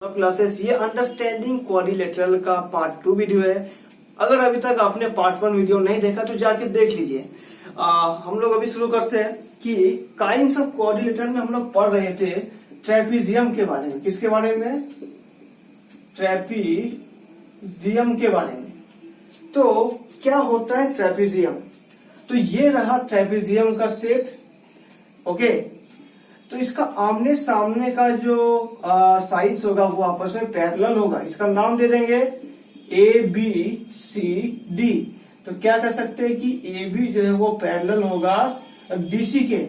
Classes ये understanding quadrilateral का part 2 video है। अगर अभी तक आपने पार्ट 1 वीडियो नहीं देखा तो जाके देख लीजिए। हम लोग अभी शुरू करते हैं कि काइंड्स ऑफ क्वाड्रिलेटरल में हम लोग पढ़ रहे थे ट्रेपीजियम के बारे में। किसके बारे में? ट्रेपीजियम के बारे में। तो क्या होता है ट्रेपीजियम? तो ये रहा ट्रेपीजियम का शेप। ओके, तो इसका आमने सामने का जो साइड्स होगा वो आपस में पैरेलल होगा। इसका नाम दे देंगे ए बी सी डी। तो क्या कर सकते हैं कि ए बी जो है वो पैरेलल होगा डीसी के।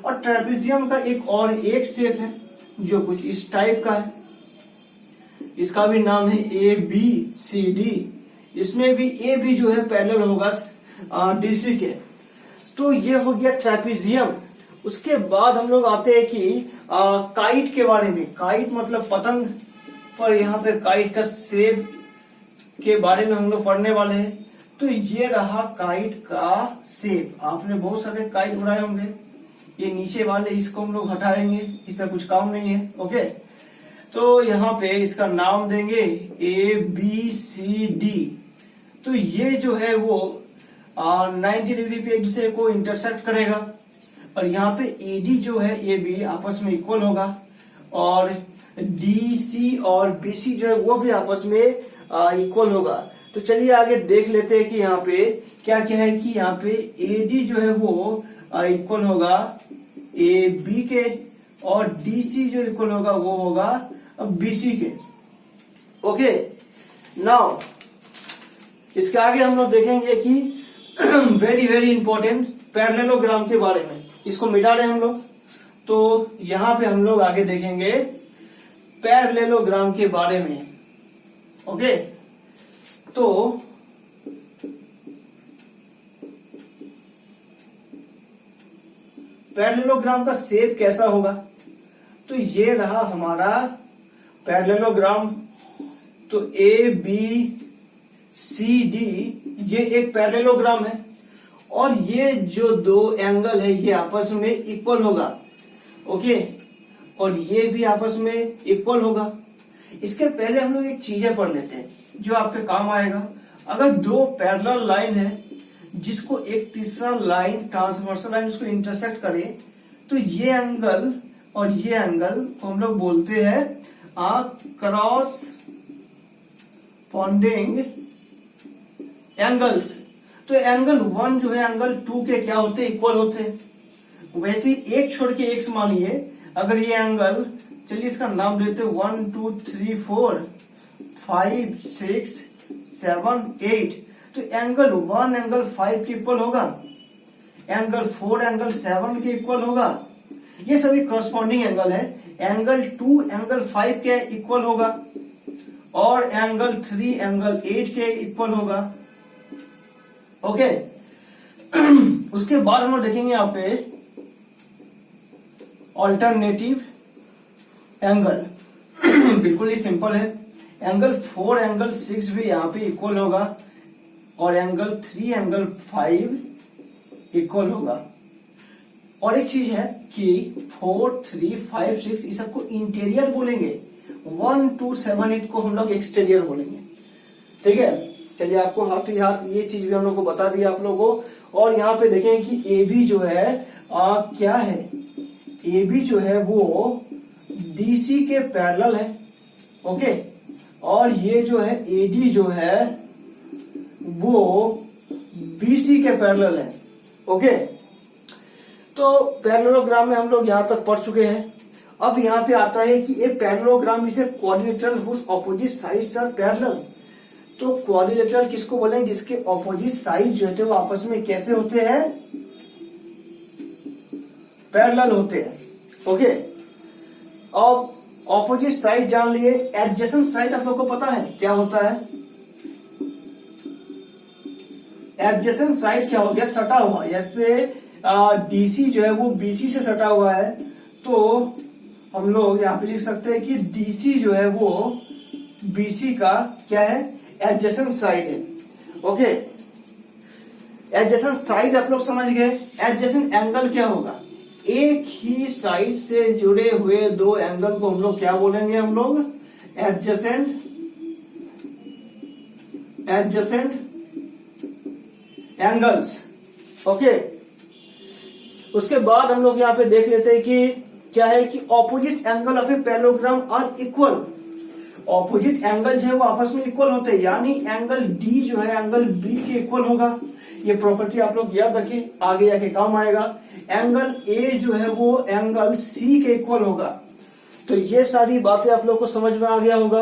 और ट्रेपीजियम का एक शेप है जो कुछ इस टाइप का है। इसका भी नाम है ए बी सी डी। इसमें भी ए बी जो है पैरेलल होगा डीसी के। तो ये हो गया ट्रेपीजियम। उसके बाद हम लोग आते हैं कि काइट के बारे में। काइट मतलब पतंग, पर यहाँ पे काइट का शेप के बारे में हम लोग पढ़ने वाले हैं। तो ये रहा काइट का शेप। आपने बहुत सारे काइट बनाए होंगे। ये नीचे वाले इसको हम लोग हटाएंगे, इसका कुछ काम नहीं है। ओके, तो यहाँ पे इसका नाम देंगे ए बी सी डी। तो ये जो है वो 90 डिग्री पे एक दूसरे को इंटरसेक्ट करेगा। और यहाँ पे एडी जो है ए बी आपस में इक्वल होगा। और डीसी और बीसी जो है वो भी आपस में इक्वल होगा। तो चलिए आगे देख लेते हैं कि यहाँ पे क्या क्या है। कि यहाँ पे एडी जो है वो इक्वल होगा ए बी के, और डीसी जो इक्वल होगा वो होगा बीसी के। ओके, नाउ इसके आगे हम लोग देखेंगे कि वेरी वेरी इंपॉर्टेंट पैरेललोग्राम के बारे में। इसको मिटा रहे हम लोग। तो यहां पे हम लोग आगे देखेंगे पैरेललोग्राम के बारे में। ओके, तो पैरेललोग्राम का शेप कैसा होगा? तो ये रहा हमारा पैरेललोग्राम। तो ए बी सी डी ये एक पैरेललोग्राम है। और ये जो दो एंगल है ये आपस में इक्वल होगा। ओके, और ये भी आपस में इक्वल होगा। इसके पहले हम लोग एक चीजें पढ़ लेते हैं जो आपके काम आएगा। अगर दो पैरेलल लाइन है जिसको एक तीसरा लाइन ट्रांसवर्सल लाइन उसको इंटरसेक्ट करे, तो ये एंगल और ये एंगल को हम लोग बोलते हैं क्रॉस पॉन्डिंग एंगल्स। तो एंगल 1 जो है एंगल 2 के क्या होते हैं? इक्वल होते हैं। वैसे एक छोड़ के एक मानिए। अगर ये एंगल, चलिए इसका नाम देते 1 2 3 4 5 6 7 8। तो एंगल 1 एंगल 5 के इक्वल होगा, एंगल 4 एंगल 7 के इक्वल होगा। ये सभी करस्पॉन्डिंग एंगल है। एंगल 2 एंगल 5 के इक्वल होगा, और एंगल 3 एंगल 8 के इक्वल होगा। ओके, उसके बाद हम लोग देखेंगे यहाँ पे ऑल्टरनेटिव एंगल। बिल्कुल ही सिंपल है। एंगल 4 एंगल 6 भी यहाँ पे इक्वल होगा, और एंगल 3 एंगल 5 इक्वल होगा। और एक चीज है कि 4 3 5 6 इस सबको इंटीरियर बोलेंगे। 1 2 7 8 को हम लोग एक्सटीरियर बोलेंगे। ठीक है, चलिए आपको हाथ ही हाथ ये चीज भी हम लोग को बता दिया आप लोगों को। और यहाँ पे देखें कि ए बी जो है क्या है? ए बी जो है वो डीसी के पैरेलल है। ओके, और ये जो है एडी जो है वो बीसी के पैरेलल है। ओके, तो पैरेललोग्राम में हम लोग यहां तक पढ़ चुके हैं। अब यहाँ पे आता है कि a parallelogram is a quadrilateral whose opposite sides are parallel. तो क्वाड्रिलेटरल किसको बोलेंगे? जिसके ऑपोजिट साइड जो है वो आपस में कैसे होते हैं? पैरेलल होते हैं। ओके, अब ऑपोजिट साइड जान लिए। एडजेसेंट साइड आप लोग को पता है क्या होता है? एडजेसेंट साइड क्या हो गया? सटा हुआ। जैसे डीसी जो है वो बीसी से सटा हुआ है, तो हम लोग यहाँ पे लिख सकते हैं कि डीसी जो है वो बीसी का क्या है? एडजेसेंट साइड है। ओके, एडजेसेंट साइड आप लोग समझ गए। एडजेसेंट एंगल क्या होगा? एक ही साइड से जुड़े हुए दो एंगल को हम लोग क्या बोलेंगे? हम लोग एडजेसेंट एंगल्स। ओके, उसके बाद हम लोग यहाँ पे देख लेते हैं कि क्या है कि opposite angle of a parallelogram are equal. Opposite angle जो है वो आपस में इक्वल होते हैं, यानी एंगल डी जो है एंगल बी के इक्वल होगा। ये प्रॉपर्टी आप लोग याद रखिए, आगे जाके काम आएगा। एंगल ए जो है वो एंगल सी के इक्वल होगा। तो ये सारी बातें आप लोग को समझ में आ गया होगा।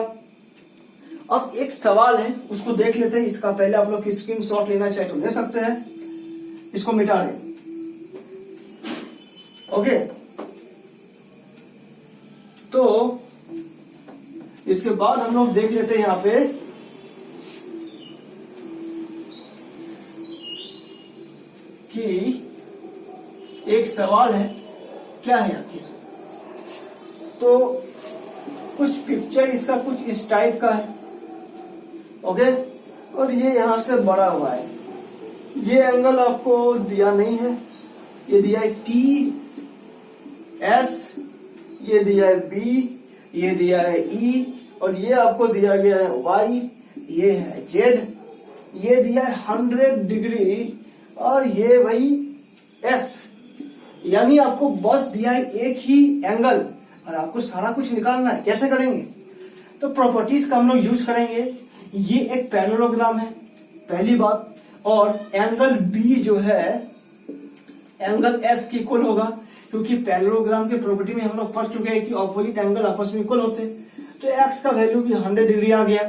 अब एक सवाल है, उसको देख लेते हैं। इसका पहले आप लोग स्क्रीनशॉट लेना चाहे तो ले सकते हैं, इसको मिटा दें। ओके, तो इसके बाद हम लोग देख लेते हैं यहां पे कि एक सवाल है, क्या है आखिर। तो कुछ पिक्चर इसका कुछ इस टाइप का है। ओके, और ये यहां से बड़ा हुआ है। ये एंगल आपको दिया नहीं है, ये दिया है टी एस, ये दिया है बी, ये दिया है ई, और ये आपको दिया गया है वाई, ये है जेड, ये दिया है 100 डिग्री, और ये भाई एक्स। यानी आपको बस दिया है एक ही एंगल और आपको सारा कुछ निकालना है। कैसे करेंगे? तो प्रॉपर्टीज का हम लोग यूज करेंगे। ये एक पैरेललोग्राम है, पहली बात, और एंगल बी जो है एंगल एस के इक्वल होगा, क्योंकि पैरेललोग्राम के प्रॉपर्टी में हम लोग पढ़ चुके हैं कि ऑपोजिट एंगल आपस में इक्वल होते हैं। तो एक्स का वैल्यू भी 100 डिग्री आ गया।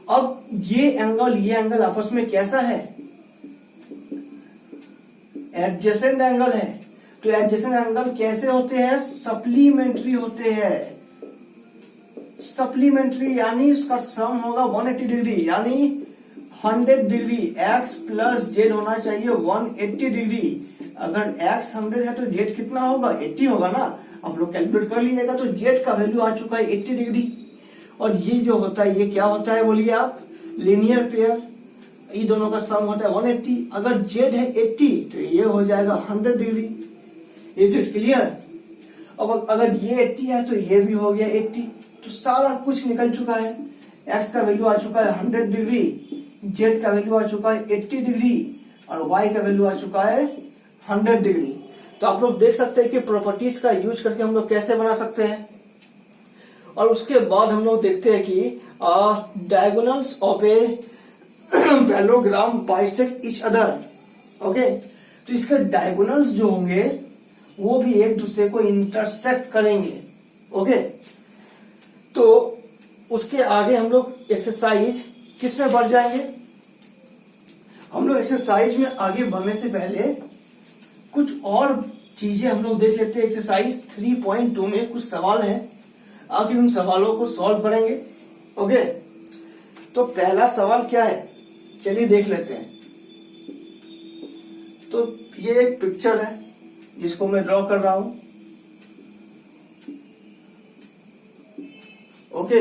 अब ये एंगल आपस में कैसा है? एडजेसेंट एंगल है। तो एडजेसेंट एंगल कैसे होते हैं? सप्लीमेंट्री होते हैं। सप्लीमेंट्री यानी उसका सम होगा 180 डिग्री, यानी 100 डिग्री एक्स प्लस जेड होना चाहिए 180 डिग्री। अगर एक्स 100 है तो जेड कितना होगा? 80 होगा ना। आप लोग कैलकुलेट कर लीजिएगा। तो जेड का वैल्यू आ चुका है 80 डिग्री। और ये जो होता है, ये क्या होता है बोलिए आप? Linear pair. ये दोनों का सम होता है 180। अगर जेड है 80 तो ये हो जाएगा 100 डिग्री। Is it clear? अब अगर ये 80 है तो ये भी हो गया 80। तो सारा कुछ निकल चुका है। एक्स का वैल्यू आ चुका है 100 डिग्री, जेड का वैल्यू आ चुका है 80 डिग्री, और वाई का वैल्यू आ चुका है 100 डिग्री। तो आप लोग देख सकते हैं कि प्रॉपर्टीज का यूज करके हम लोग कैसे बना सकते हैं। और उसके बाद हम लोग देखते हैं कि diagonals of a parallelogram bisect each other. Okay, तो इसके डायगोनल्स जो होंगे वो भी एक दूसरे को इंटरसेक्ट करेंगे। ओके, तो उसके आगे हम लोग एक्सरसाइज किस में बढ़ जाएंगे? हम लोग एक्सरसाइज में आगे बढ़ने से पहले कुछ और चीजें हम लोग देख लेते हैं। एक्सरसाइज 3.2 में कुछ सवाल है, आखिर उन सवालों को सॉल्व करेंगे। ओके, तो पहला सवाल क्या है, चलिए देख लेते हैं। तो ये एक पिक्चर है जिसको मैं ड्रॉ कर रहा हूं। ओके,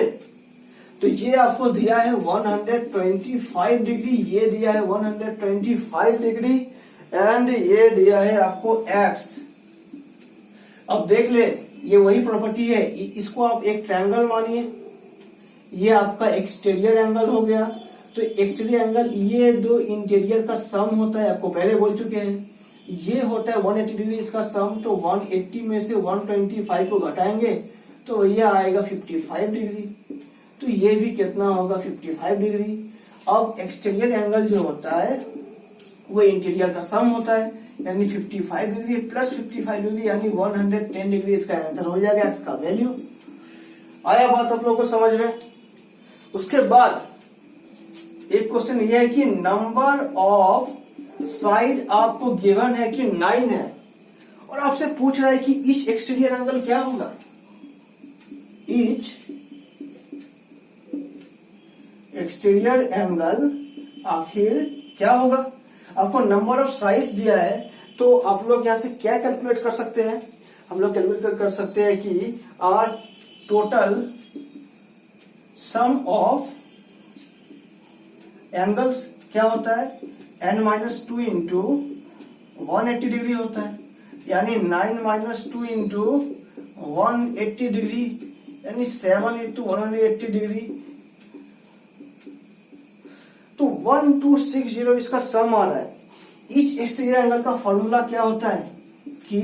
तो ये आपको दिया है 125 डिग्री, ये दिया है 125 डिग्री, एंड ये दिया है आपको x। अब देख ले, ये वही प्रॉपर्टी है। इसको आप एक ट्रायंगल मानिए, ये आपका एक्सटीरियर एंगल हो गया। तो एक्सटीरियर एंगल, ये दो इंटीरियर का सम होता है, आपको पहले बोल चुके हैं। ये होता है 180 डिग्री इसका सम। तो 180 में से 125 को घटाएंगे तो ये आएगा 55 डिग्री। तो ये भी कितना होगा? 55 डिग्री। अब एक्सटीरियर एंगल जो होता है वो इंटीरियर का सम होता है, यानी 55 डिग्री प्लस 55 डिग्री यानी 110 डिग्री इसका आंसर हो जाएगा। एक्स का वैल्यू आया बात आप लोगों को समझ में? उसके बाद एक क्वेश्चन ये है कि नंबर ऑफ साइड आपको गिवन है कि 9 है, और आपसे पूछ रहा है कि ईच एक्सटीरियर एंगल क्या होगा। ईच एक्सटीरियर एंगल आखिर क्या होगा? आपको नंबर ऑफ साइड्स दिया है, तो आप लोग यहां से क्या कैलकुलेट कर सकते हैं? हम लोग कैलकुलेट कर सकते हैं कि are total sum of angles क्या होता है? n-2 इंटू 180 डिग्री होता है, यानी 9 - 2 इंटू 180 डिग्री, यानी 7 into 180 डिग्री, तो 1260 इसका सम आ रहा है। ईच एक्सटीरियर एंगल का फॉर्मूला क्या होता है कि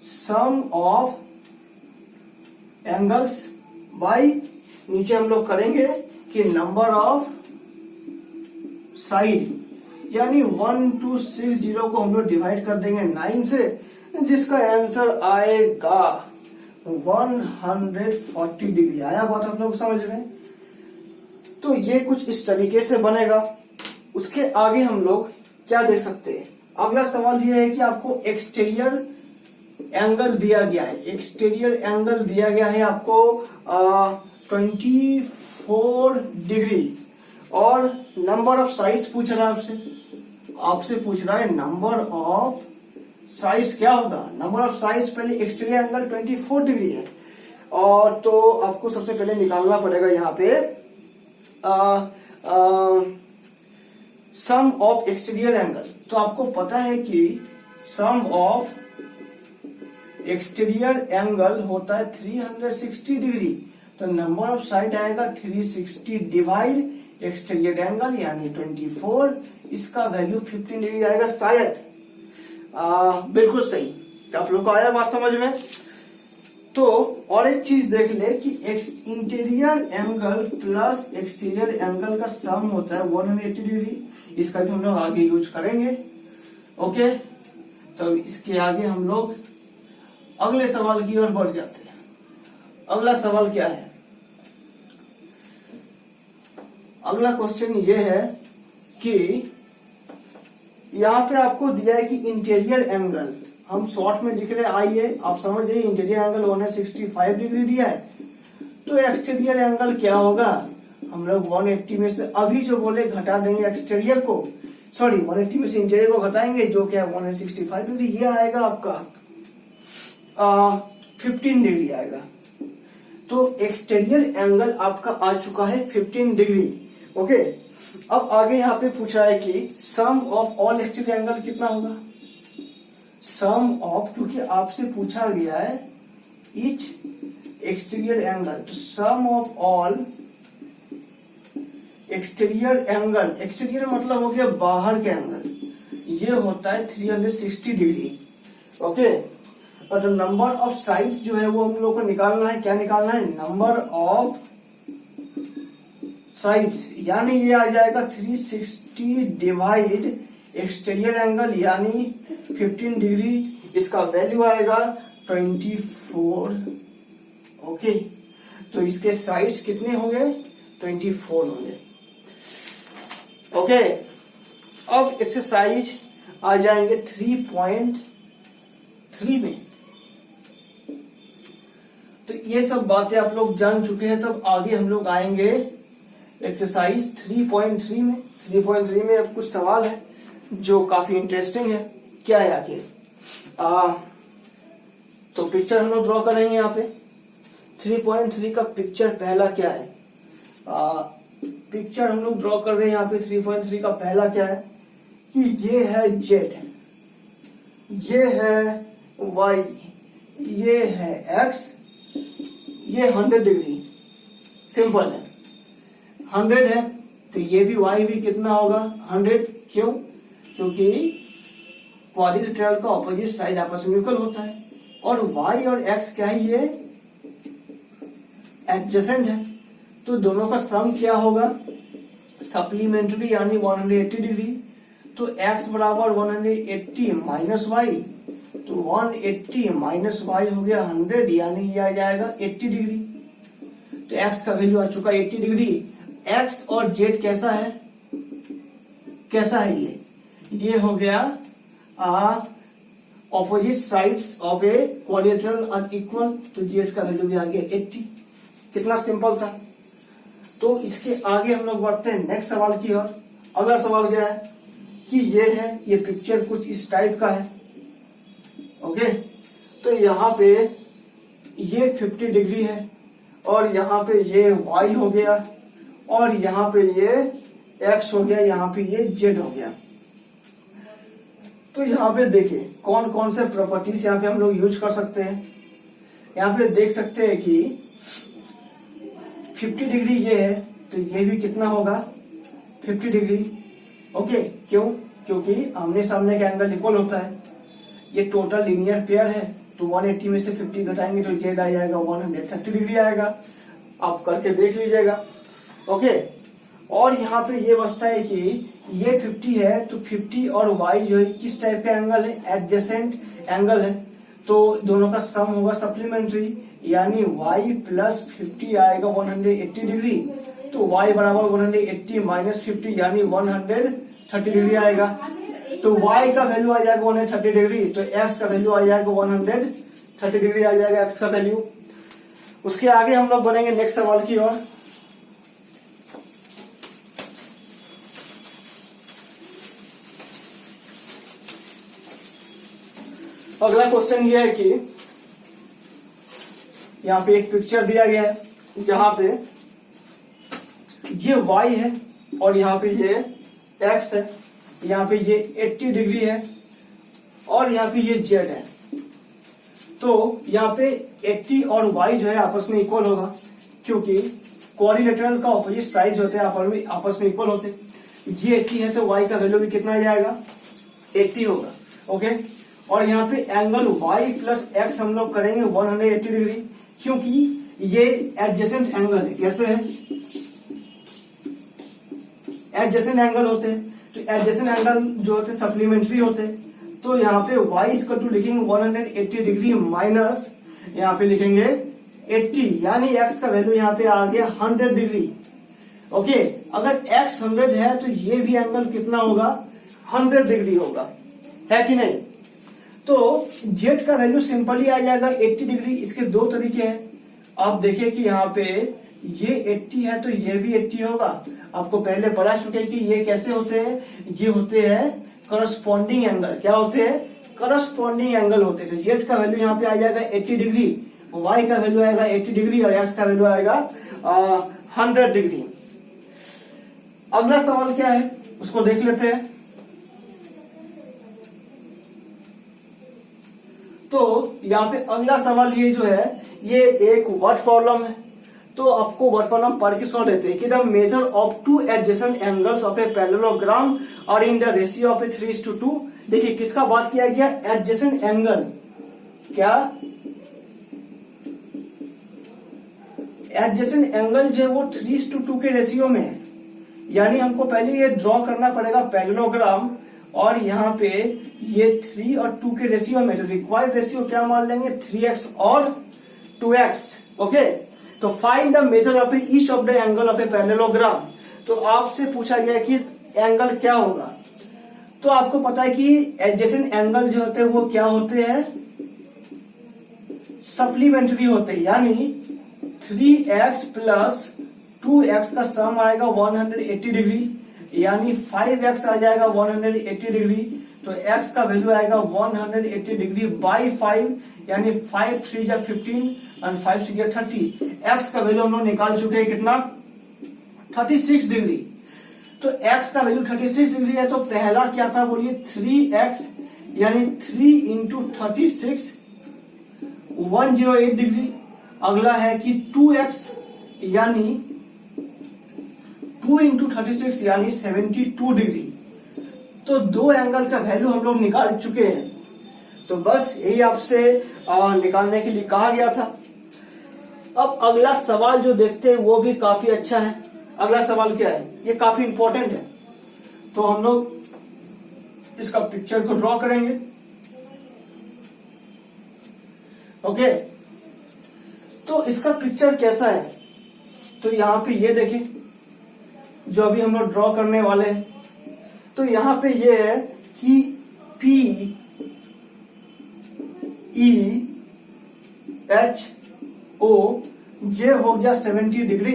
सम ऑफ एंगल्स बाय, नीचे हम लोग करेंगे कि नंबर ऑफ साइड, यानी 1260 को हम लोग डिवाइड कर देंगे 9 से, जिसका आंसर आएगा 140 डिग्री। आया बात आप लोग समझ में? तो ये कुछ इस तरीके से बनेगा। उसके आगे हम लोग क्या देख सकते हैं, अगला सवाल ये है कि आपको एक्सटीरियर एंगल दिया गया है। एक्सटीरियर एंगल दिया गया है आपको 24 डिग्री, और नंबर ऑफ साइज पूछ रहा है आपसे पूछ रहा है नंबर ऑफ साइज क्या होगा। नंबर ऑफ साइज पहले एक्सटीरियर एंगल 24 डिग्री है, और तो आपको सबसे पहले निकालना पड़ेगा यहाँ पे सम ऑफ एक्सटीरियर एंगल। तो आपको पता है कि सम ऑफ एक्सटीरियर एंगल होता है 360 डिग्री, तो नंबर ऑफ साइड आएगा 360 डिवाइड एक्सटीरियर एंगल यानी 24, इसका वैल्यू 15 डिग्री आएगा शायद। बिल्कुल सही, आप लोग को आया बात समझ में? तो और एक चीज देख ले कि interior angle plus exterior angle का सम होता है 180 डिग्री, इसका भी हम लोग आगे यूज करेंगे। ओके, तो इसके आगे हम लोग अगले सवाल की ओर बढ़ जाते हैं। अगला सवाल क्या है? अगला क्वेश्चन ये है कि यहाँ पे आपको दिया है कि इंटीरियर एंगल, हम शॉर्ट में लिख रहे, आइए आप समझ जाइए, इंटीरियर एंगल 165 डिग्री दिया है, तो एक्सटीरियर एंगल क्या होगा? हम लोग 180 में से अभी जो बोले घटा देंगे एक्सटीरियर को, सॉरी 180 में से इंटीरियर को घटाएंगे, जो क्या है 165 डिग्री, ये आएगा आपका 15 डिग्री आएगा। तो एक्सटीरियर एंगल आपका आ चुका है 15 डिग्री। ओके, अब आगे यहाँ पे पूछ रहा है कि सम ऑफ ऑल एक्सटीरियर एंगल कितना होगा। सम ऑफ, क्योंकि आपसे पूछा गया है ईच एक्सटीरियर एंगल, तो sum of all exterior angle, exterior मतलब हो गया बाहर के एंगल, ये होता है 360 डिग्री। ओके, और नंबर ऑफ साइड्स जो है वो हम लोग को निकालना है। क्या निकालना है? नंबर ऑफ साइड्स, यानी ये आ जाएगा 360 डिवाइड एक्सटीरियर एंगल यानी 15 डिग्री, इसका वैल्यू आएगा 24। ओके, तो इसके साइड्स कितने होंगे? 24 होंगे। ओके, अब एक्सरसाइज आ जाएंगे 3.3 में। तो ये सब बातें आप लोग जान चुके हैं, तब आगे हम लोग आएंगे एक्सरसाइज 3.3 में। 3.3 में अब कुछ सवाल है जो काफी इंटरेस्टिंग है। क्या है आखिर? तो पिक्चर हम लोग ड्रॉ करेंगे यहाँ पे। 3.3 का पिक्चर पहला क्या है? पिक्चर हम लोग ड्रॉ कर रहे हैं यहाँ पे। 3.3 का पहला क्या है कि ये है Z, ये है Y, ये है X, ये 100 डिग्री। सिंपल है, 100 है तो ये भी Y भी कितना होगा? 100। क्यों? क्योंकि क्वाड्रिलेटरल का ऑपोजिट साइड आपस में इक्वल होता है, और Y और X क्या है? ये एडजेसेंट है, तो दोनों का सम क्या होगा? सप्लीमेंट्री यानी 180 डिग्री। तो x बराबर 180 माइनस वाई, तो 180 माइनस वाई हो गया 100, यानी ये आ जाएगा 80 डिग्री। तो x का वैल्यू आ चुका 80 डिग्री। x और z कैसा है? कैसा है ये हो गया opposite sides of a quadrilateral unequal, तो z का वैल्यू भी आ गया 80। कितना सिंपल था। तो इसके आगे हम लोग बढ़ते हैं नेक्स्ट सवाल की ओर। अगला सवाल क्या है कि ये पिक्चर कुछ इस टाइप का है। ओके, तो यहाँ पे ये 50 डिग्री है, और यहाँ पे ये y हो गया, और यहाँ पे ये x हो गया, यहाँ पे ये z हो गया। तो यहाँ पे देखिए कौन कौन से प्रॉपर्टीज यहाँ पे हम लोग यूज कर सकते हैं। यहाँ पे देख सकते हैं कि 50 डिग्री ये है, तो ये भी कितना होगा 50 डिग्री। ओके, क्यों? क्योंकि आमने सामने का एंगल इक्वल होता है। ये टोटल लीनियर पेयर है, तो 180 में से 50 घटाएंगे तो ये आ जाएगा 130 डिग्री आएगा। आप करके देख लीजिएगा। ओके, और यहाँ पे ये बचता है कि ये 50 है, तो 50 और y जो है किस टाइप का एंगल है, एडजेसेंट एंगल है, तो दोनों का सम होगा सप्लीमेंट्री, यानी y प्लस 50 आएगा 180 डिग्री, तो y बराबर 180 माइनस 50 यानी 130 डिग्री आएगा। तो y का वैल्यू आ जाएगा 130 डिग्री, तो x का वैल्यू आ जाएगा 130 डिग्री आ जाएगा x का वैल्यू। उसके आगे हम लोग बढ़ेंगे नेक्स्ट सवाल की ओर। अगला क्वेश्चन ये है कि यहाँ पे एक पिक्चर दिया गया है जहां पे ये y है और यहाँ पे ये x है, यहाँ पे ये 80 डिग्री है और यहाँ पे ये z है। तो यहाँ पे 80 और y जो है आपस में इक्वल होगा, क्योंकि कोरिलेटरल का ऑपोजिट साइड होते हैं आपस में इक्वल होते। ये 80 है तो y का वैल्यू भी कितना आ जाएगा 80 होगा। ओके, और यहाँ पे एंगल y प्लस x हम लोग करेंगे 180 डिग्री, क्योंकि ये एडजेसेंट एंगल है। कैसे है? एडजेसेंट एंगल होते हैं, तो एडजेसेंट एंगल जो होते हैं सप्लीमेंट्री होते हैं। तो यहाँ पे y इसका टू लिखेंगे 180 डिग्री माइनस यहाँ पे लिखेंगे 80, यानी x का वैल्यू यहाँ पे आ गया 100 डिग्री। ओके, अगर x 100 है तो ये भी एंगल कितना होगा 100 डिग्री होगा, है कि नहीं? तो z का वैल्यू सिंपली आ जाएगा 80 डिग्री। इसके दो तरीके हैं। आप देखिए कि यहाँ पे ये 80 है तो ये भी 80 होगा। आपको पहले पढ़ा चुके कि ये कैसे होते हैं, ये होते हैं करस्पॉन्डिंग एंगल। क्या होते हैं? करस्पॉन्डिंग एंगल होते हैं। z का वैल्यू यहाँ पे आ जाएगा 80 डिग्री, y का वैल्यू आएगा 80 डिग्री और x का वैल्यू आएगा 100 डिग्री। अगला सवाल क्या है उसको देख लेते हैं। तो यहाँ पे अगला सवाल ये जो है ये एक वर्ड प्रॉब्लम है। तो आपको वर्ड प्रॉब्लम पढ़ के सुन लेते हैं कि the measure of two adjacent angles of a parallelogram और इन द रेशियो ऑफ ए 3:2। देखिए किसका बात किया गया, एडजेसेंट एंगल। क्या एडजेसेंट एंगल जो है वो 3:2 के रेशियो में है, यानी हमको पहले ये ड्रॉ करना पड़ेगा पैरेललोग्राम और यहाँ पे ये 3 और 2 के रेशियो में। तो रिक्वायर्ड रेशियो क्या मान लेंगे 3x और 2x। ओके, तो find the measure of each of the angle of a parallelogram. तो आपसे पूछा गया कि एंगल क्या होगा। तो आपको पता है कि एडजेसेंट एंगल जो होते हैं वो क्या होते हैं, सप्लीमेंट्री होते हैं, यानी 3x प्लस 2x का सम आएगा 180 डिग्री, यानी 5x आ जाएगा 180 डिग्री। तो x का वैल्यू आएगा 180 डिग्री बाई 5, यानी 5 3 जा 15 और 5 6 जा 30। x का वैल्यू हम लोग निकाल चुके हैं कितना 36 डिग्री। तो x का वैल्यू 36 डिग्री है। तो पहला क्या था बोलिए 3x, यानी 3 इंटू 36 108 डिग्री। अगला है कि 2x यानी 2 इंटू 36 यानी 72 डिग्री। तो दो एंगल का वैल्यू हम लोग निकाल चुके हैं। तो बस यही आपसे निकालने के लिए कहा गया था। अब अगला सवाल जो देखते हैं वो भी काफी अच्छा है। अगला सवाल क्या है, ये काफी इंपॉर्टेंट है। तो हम लोग इसका पिक्चर को ड्रॉ करेंगे। ओके, तो इसका पिक्चर कैसा है, तो यहाँ पे ये देखिए जो अभी हम लोग ड्रॉ करने वाले हैं। तो यहाँ पे ये है कि P E H O ये हो गया 70 डिग्री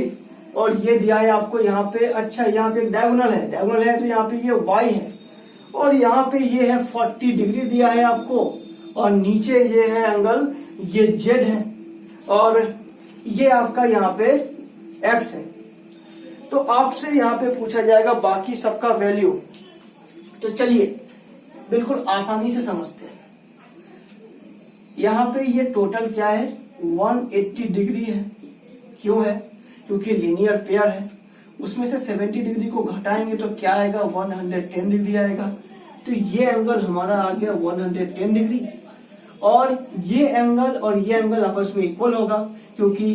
और ये दिया है आपको यहाँ पे। अच्छा, यहाँ पे एक डायगोनल है तो यहाँ पे ये y है और यहाँ पे ये है 40 डिग्री दिया है आपको और नीचे ये है एंगल, ये z है और ये आपका यहाँ पे x है। तो आपसे यहाँ पे पूछा जाएगा बाकी सबका वैल्यू। तो चलिए बिल्कुल आसानी से समझते हैं। यहाँ पे ये टोटल क्या है 180 डिग्री है। क्यों है? क्योंकि लीनियर पेयर है। उसमें से 70 डिग्री को घटाएंगे तो क्या आएगा? 110 डिग्री आएगा। तो ये एंगल हमारा आ गया 110 डिग्री, और ये एंगल आपस में इक्वल होगा, क्योंकि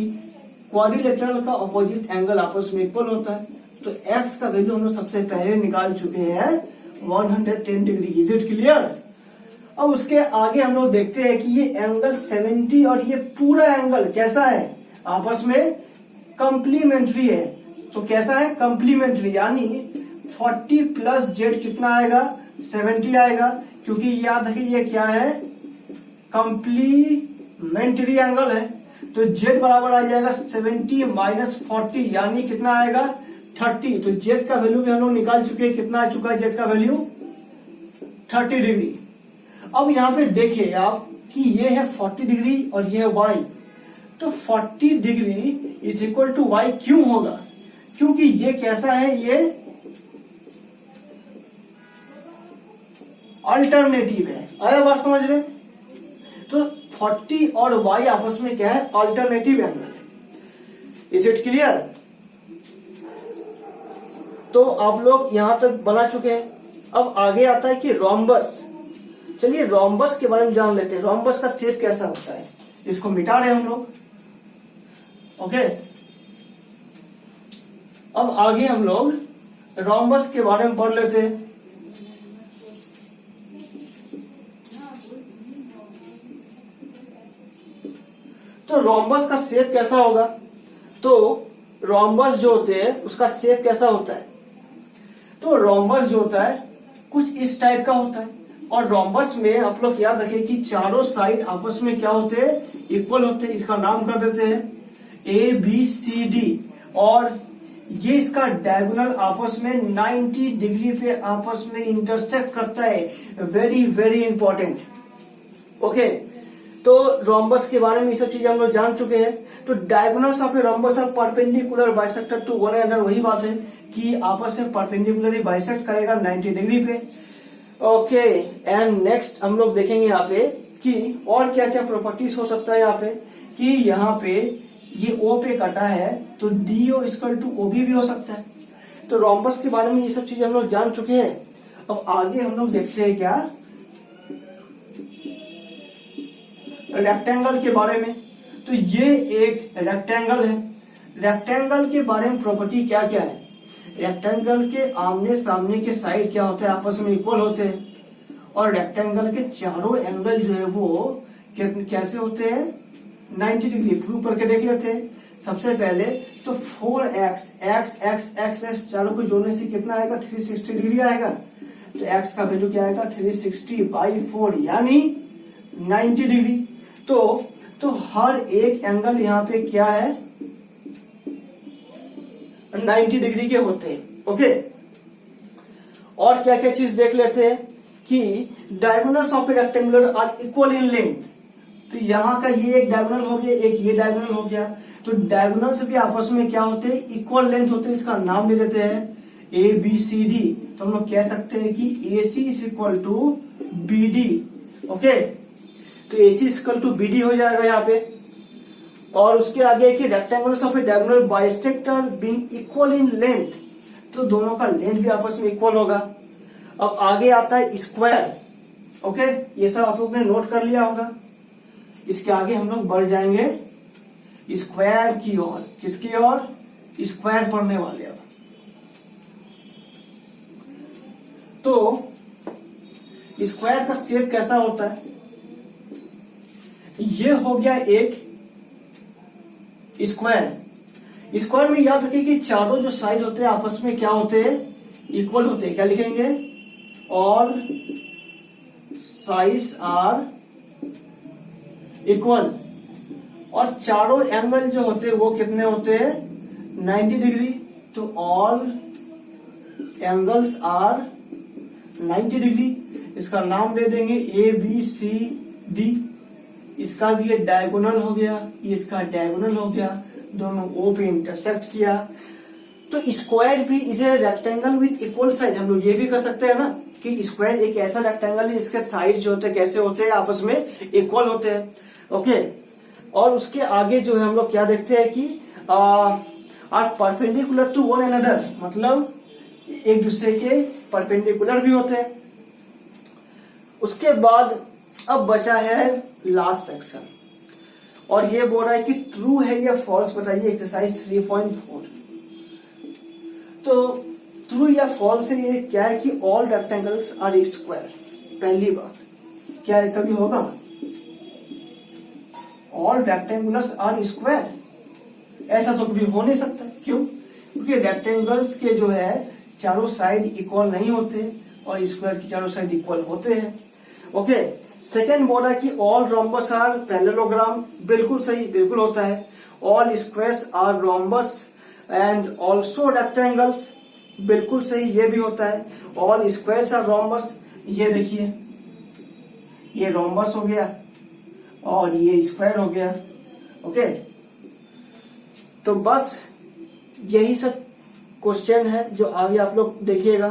क्वाड्रिलेटरल का अपोजिट एंगल आपस में इक्वल होता है। तो x का वैल्यू हम लोग सबसे पहले निकाल चुके हैं 110 डिग्री। Is it clear? अब उसके आगे हम लोग देखते हैं कि ये एंगल 70 और ये पूरा एंगल कैसा है? आपस में कंप्लीमेंट्री है। तो कैसा है? कंप्लीमेंट्री, यानी 40 प्लस जेड कितना आएगा? 70 आएगा, क्योंकि याद रखिए ये क्या है? कंप्लीमेंट्री एंगल है। तो जेड बराबर आ जाएगा 70 माइनस 40, यानी कितना आएगा? 30। तो जेड का वैल्यू भी हम लोग निकाल चुके हैं। कितना आ चुका है जेड का वैल्यू? 30 डिग्री। अब यहाँ पे देखिए आप कि ये है 40 डिग्री और ये है y। तो 40 degree is equal to y क्यों होगा? क्योंकि ये कैसा है? ये अल्टरनेटिव है। आया बात समझ में? तो 40 और y आपस में क्या है? अल्टरनेटिव एंगल है। Is it clear? तो आप लोग यहां तक बना चुके हैं। अब आगे आता है कि रोम्बस। चलिए रोम्बस के बारे में जान लेते हैं। रोम्बस का शेप कैसा होता है? इसको मिटा रहे हम लोग। ओके, अब आगे हम लोग रोम्बस के बारे में पढ़ लेते हैं। तो रोम्बस का शेप कैसा होगा? तो रोम्बस जो होते हैं उसका शेप कैसा होता है? तो रोम्बस जो होता है कुछ इस टाइप का होता है, और रोम्बस में आप लोग याद रखें कि चारों साइड आपस में क्या होते हैं? इक्वल होते हैं। इसका नाम कर देते हैं ABCD, और ये इसका डायगोनल आपस में 90 डिग्री पे आपस में इंटरसेक्ट करता है। Very very important. ओके, तो रोम्बस के बारे में ये सब चीजें हम लोग जान चुके हैं। तो diagonals of a rhombus are perpendicular bisector to one another. वही बात है कि आपस में परपेंडिकुलरली बाइसेक्ट करेगा 90 डिग्री पे। ओके, एंड नेक्स्ट हम लोग देखेंगे यहाँ पे कि और क्या क्या प्रॉपर्टीज हो सकता है यहाँ पे, कि यहाँ पे ये O पे कटा है तो DO इक्वल टू OB भी हो सकता है। तो रोम्बस के बारे में ये सब चीजें हम लोग जान चुके हैं। अब आगे हम लोग देखते हैं क्या? रेक्टेंगल के बारे में। तो ये एक रेक्टेंगल है। रेक्टेंगल के बारे में प्रॉपर्टी क्या क्या है? रेक्टेंगल के आमने सामने के साइड क्या होते हैं? आपस में इक्वल होते हैं, और रेक्टेंगल के चारों एंगल जो है वो कैसे होते हैं? 90 डिग्री। प्रूव करके देख लेते हैं। सबसे पहले तो 4x x चारों को जोड़ने से कितना आएगा? 360 डिग्री आएगा। तो x का वैल्यू क्या आएगा? 360/4 यानी 90 डिग्री। तो हर एक एंगल यहाँ पे क्या है? 90 डिग्री के होते हैं। ओके, और क्या क्या चीज देख लेते हैं कि diagonals of a rectangular are equal in length. तो यहाँ का ये एक डायगोनल हो गया, एक ये डायगोनल हो गया। तो डायगोनल्स भी आपस में क्या होते हैं? इक्वल लेंथ होते हैं। इसका नाम ले देते हैं ABCD। तो हम लोग कह सकते हैं कि AC is equal to BD। Okay, तो AC इक्वल टू BD हो जाएगा यहाँ पे। और उसके आगे कि rectangles of a diagonal bisector being equal in length. तो दोनों का लेंथ भी आपस में इक्वल होगा। अब आगे आता है स्क्वायर। ओके, ये सब आप लोग ने नोट कर लिया होगा। इसके आगे हम लोग बढ़ जाएंगे स्क्वायर की ओर। किसकी ओर? स्क्वायर पढ़ने वाले। अब तो स्क्वायर का शेप कैसा होता है? ये हो गया एक स्क्वायर। स्क्वायर में याद रखिए कि चारों जो साइड होते हैं आपस में क्या होते हैं? इक्वल होते हैं। क्या लिखेंगे? All sides are equal. और चारों एंगल जो होते हैं वो कितने होते हैं? 90 डिग्री। तो ऑल एंगल्स आर 90 डिग्री। इसका नाम दे देंगे ABCD। इसका भी ये डायगोनल हो गया, इसका डायगोनल हो गया, दोनों O पे इंटरसेक्ट किया। तो स्क्वायर भी is a rectangle with equal side. हम लोग ये भी कर सकते हैं ना कि स्क्वायर एक ऐसा रेक्टेंगल है जिसके साइड जो होते हैं कैसे होते हैं? आपस में इक्वल होते हैं। ओके, और उसके आगे जो है हम लोग क्या देखते हैं कि are perpendicular to one another, मतलब एक दूसरे के परपेंडिकुलर भी होते हैं। उसके बाद अब बचा है लास्ट सेक्शन, और ये बोल रहा है कि ट्रू है या फॉल्स बताइए, एक्सरसाइज 3.4। तो ट्रू या फॉल्स है, ये क्या है कि ऑल रेक्टेंगल्स आर स्क्वायर। पहली बात क्या है, कभी होगा ऑल रेक्टेंगुलर्स आर स्क्वायर? ऐसा तो कभी हो नहीं सकता। क्यों? क्योंकि रेक्टेंगल्स के जो है चारों साइड इक्वल नहीं होते और स्क्वायर की चारों साइड इक्वल होते हैं। ओके, सेकेंड बोला कि ऑल रोम्बस आर पैरेललोग्राम। बिल्कुल सही, बिल्कुल होता है। All squares are rhombus and also rectangles. बिल्कुल सही, ये भी होता है। All squares are rhombus. ये देखिए, ये रोम्बस हो गया और ये स्क्वायर हो गया। ओके, तो बस यही सब क्वेश्चन है जो आगे आप लोग देखिएगा।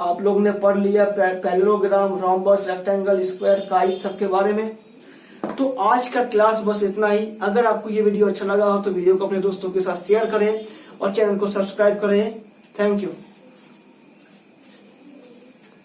आप लोग ने पढ़ लिया parallelogram, rhombus, rectangle, square, kite सब के बारे में। तो आज का क्लास बस इतना ही। अगर आपको ये वीडियो अच्छा लगा हो तो वीडियो को अपने दोस्तों के साथ शेयर करें और चैनल को सब्सक्राइब करें। Thank you.